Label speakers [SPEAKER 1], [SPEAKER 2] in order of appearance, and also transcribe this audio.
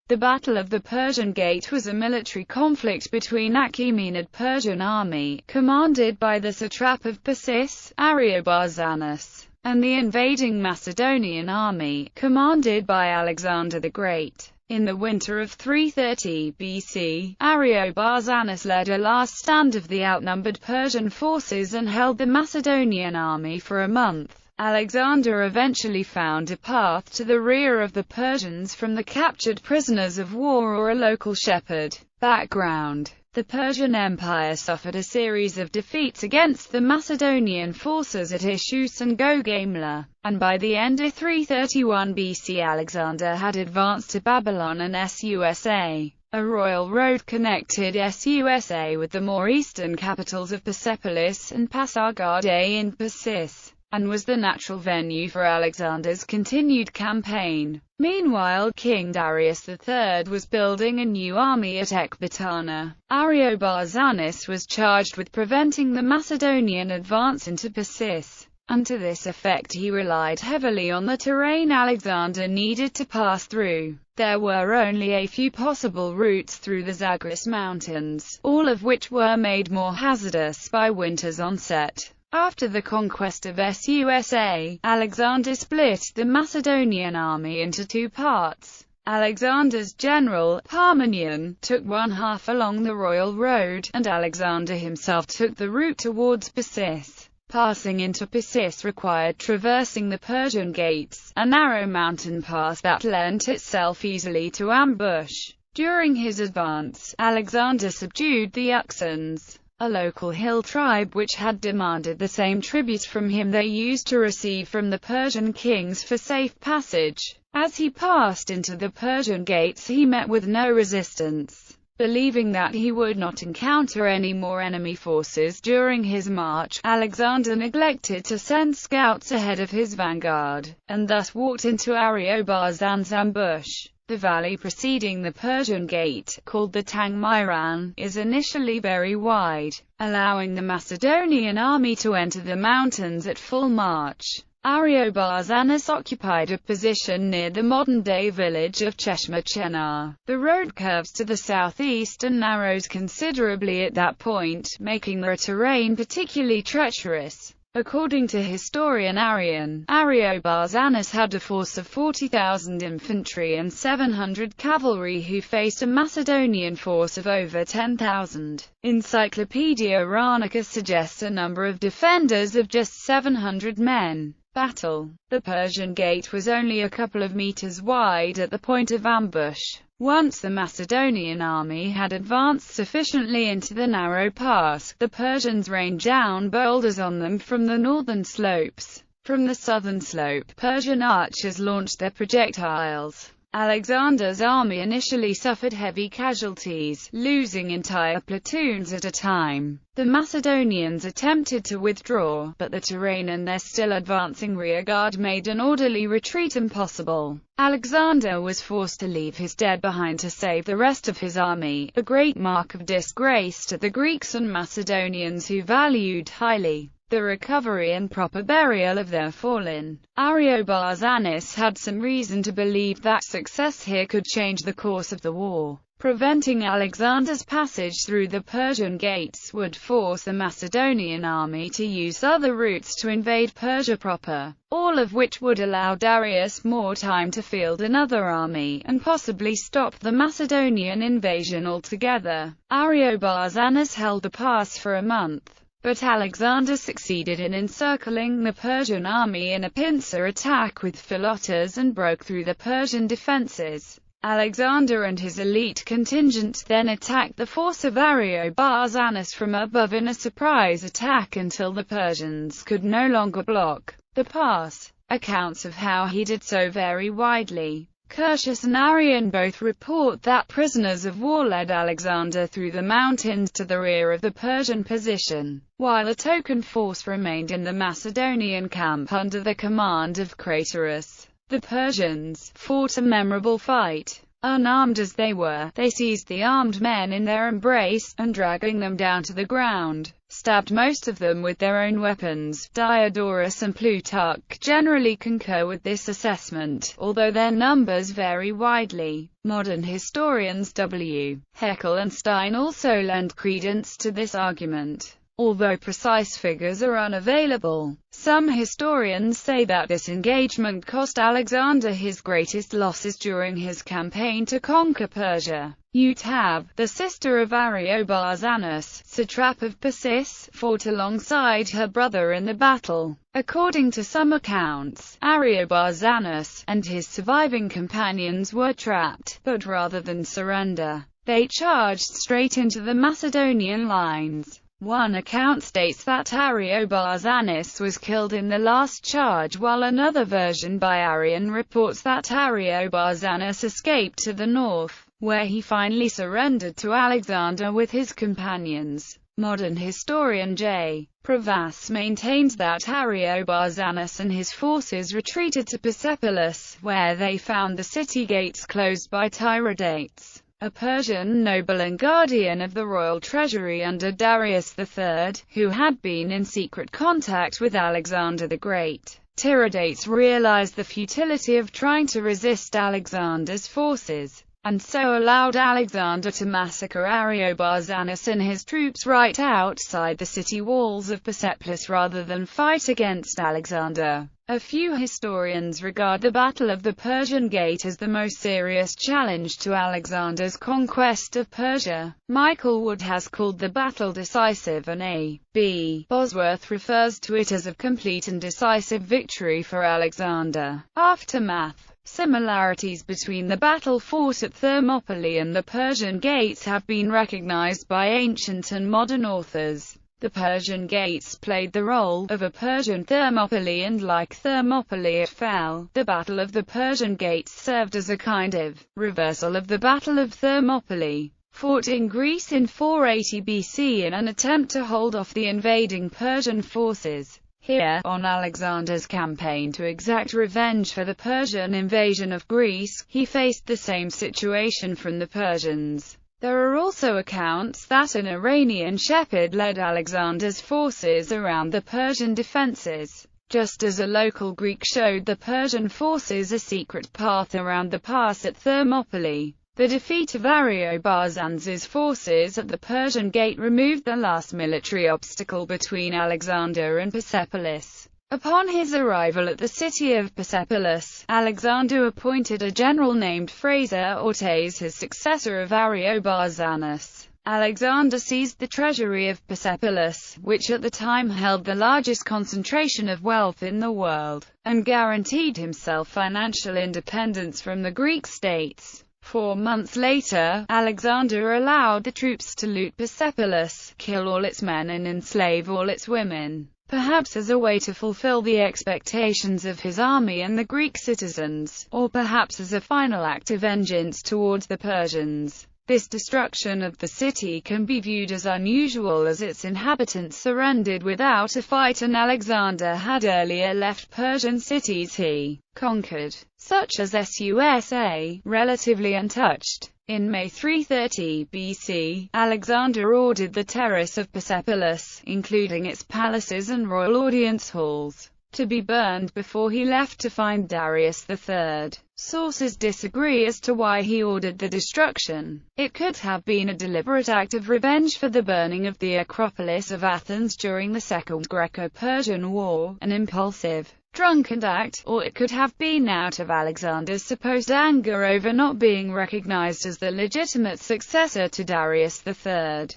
[SPEAKER 1] The Battle of the Persian Gate was a military conflict between Achaemenid Persian army, commanded by the satrap of Persis, Ariobarzanes, and the invading Macedonian army, commanded by Alexander the Great. In the winter of 330 BC, Ariobarzanes led a last stand of the outnumbered Persian forces and held the Macedonian army for a month. Alexander eventually found a path to the rear of the Persians from the captured prisoners of war or a local shepherd. Background: the Persian Empire suffered a series of defeats against the Macedonian forces at Issus and Gaugamela, and by the end of 331 BC Alexander had advanced to Babylon and Susa. A royal road connected Susa with the more eastern capitals of Persepolis and Pasargadae in Persis, and was the natural venue for Alexander's continued campaign. Meanwhile, King Darius III was building a new army at Ecbatana. Ariobarzanes was charged with preventing the Macedonian advance into Persis, and to this effect he relied heavily on the terrain Alexander needed to pass through. There were only a few possible routes through the Zagros Mountains, all of which were made more hazardous by winter's onset. After the conquest of Susa, Alexander split the Macedonian army into two parts. Alexander's general, Parmenion, took one half along the royal road, and Alexander himself took the route towards Persis. Passing into Persis required traversing the Persian Gates, a narrow mountain pass that lent itself easily to ambush. During his advance, Alexander subdued the Uxans, a local hill tribe which had demanded the same tribute from him they used to receive from the Persian kings for safe passage. As he passed into the Persian gates he met with no resistance. Believing that he would not encounter any more enemy forces during his march, Alexander neglected to send scouts ahead of his vanguard, and thus walked into Ariobarzanes' ambush. The valley preceding the Persian Gate, called the Tangmiran, is initially very wide, allowing the Macedonian army to enter the mountains at full march. Ariobarzanes occupied a position near the modern-day village of Cheshire. The road curves to the southeast and narrows considerably at that point, making the terrain particularly treacherous. According to historian Arrian, Ariobarzanes had a force of 40,000 infantry and 700 cavalry who faced a Macedonian force of over 10,000. Encyclopedia Ranica suggests a number of defenders of just 700 men. Battle. The Persian Gate was only a couple of meters wide at the point of ambush. Once the Macedonian army had advanced sufficiently into the narrow pass, the Persians rained down boulders on them from the northern slopes. From the southern slope, Persian archers launched their projectiles. Alexander's army initially suffered heavy casualties, losing entire platoons at a time. The Macedonians attempted to withdraw, but the terrain and their still advancing rearguard made an orderly retreat impossible. Alexander was forced to leave his dead behind to save the rest of his army, a great mark of disgrace to the Greeks and Macedonians who valued highly the recovery and proper burial of their fallen. Ariobarzanes had some reason to believe that success here could change the course of the war. Preventing Alexander's passage through the Persian gates would force the Macedonian army to use other routes to invade Persia proper, all of which would allow Darius more time to field another army, and possibly stop the Macedonian invasion altogether. Ariobarzanes held the pass for a month, but Alexander succeeded in encircling the Persian army in a pincer attack with philotas and broke through the Persian defences. Alexander and his elite contingent then attacked the force of Ariobarzanes from above in a surprise attack until the Persians could no longer block the pass. Accounts of how he did so vary widely. Curtius and Arrian both report that prisoners of war led Alexander through the mountains to the rear of the Persian position, while a token force remained in the Macedonian camp under the command of Craterus. The Persians fought a memorable fight. Unarmed as they were, they seized the armed men in their embrace, and dragging them down to the ground, stabbed most of them with their own weapons. Diodorus and Plutarch generally concur with this assessment, although their numbers vary widely. Modern historians W. Heckel and Stein also lend credence to this argument. Although precise figures are unavailable, some historians say that this engagement cost Alexander his greatest losses during his campaign to conquer Persia. Utab, the sister of Ariobarzanes, satrap of Persis, fought alongside her brother in the battle. According to some accounts, Ariobarzanes and his surviving companions were trapped, but rather than surrender, they charged straight into the Macedonian lines. One account states that Ariobarzanes was killed in the last charge, while another version by Arrian reports that Ariobarzanes escaped to the north, where he finally surrendered to Alexander with his companions. Modern historian J. Pravas maintains that Ariobarzanes and his forces retreated to Persepolis, where they found the city gates closed by Tiridates, a Persian noble and guardian of the royal treasury under Darius III, who had been in secret contact with Alexander the Great. Tiridates realized the futility of trying to resist Alexander's forces, and so allowed Alexander to massacre Ariobarzanes and his troops right outside the city walls of Persepolis rather than fight against Alexander. A few historians regard the Battle of the Persian Gate as the most serious challenge to Alexander's conquest of Persia. Michael Wood has called the battle decisive, and A. B. Bosworth refers to it as a complete and decisive victory for Alexander. Aftermath. Similarities between the battle fought at Thermopylae and the Persian Gates have been recognized by ancient and modern authors. The Persian Gates played the role of a Persian Thermopylae, and like Thermopylae it fell. The Battle of the Persian Gates served as a kind of reversal of the Battle of Thermopylae, fought in Greece in 480 BC in an attempt to hold off the invading Persian forces. Here, on Alexander's campaign to exact revenge for the Persian invasion of Greece, he faced the same situation from the Persians. There are also accounts that an Iranian shepherd led Alexander's forces around the Persian defenses, just as a local Greek showed the Persian forces a secret path around the pass at Thermopylae. The defeat of Ariobarzanes' forces at the Persian Gate removed the last military obstacle between Alexander and Persepolis. Upon his arrival at the city of Persepolis, Alexander appointed a general named Phraser Ortes his successor of Ariobarzanes. Alexander seized the treasury of Persepolis, which at the time held the largest concentration of wealth in the world, and guaranteed himself financial independence from the Greek states. 4 months later, Alexander allowed the troops to loot Persepolis, kill all its men and enslave all its women, perhaps as a way to fulfill the expectations of his army and the Greek citizens, or perhaps as a final act of vengeance towards the Persians. This destruction of the city can be viewed as unusual, as its inhabitants surrendered without a fight, and Alexander had earlier left Persian cities he conquered, such as Susa, relatively untouched. In May 330 BC, Alexander ordered the terrace of Persepolis, including its palaces and royal audience halls, to be burned before he left to find Darius III. Sources disagree as to why he ordered the destruction. It could have been a deliberate act of revenge for the burning of the Acropolis of Athens during the Second Greco-Persian War, an impulsive, drunken act, or it could have been out of Alexander's supposed anger over not being recognized as the legitimate successor to Darius III.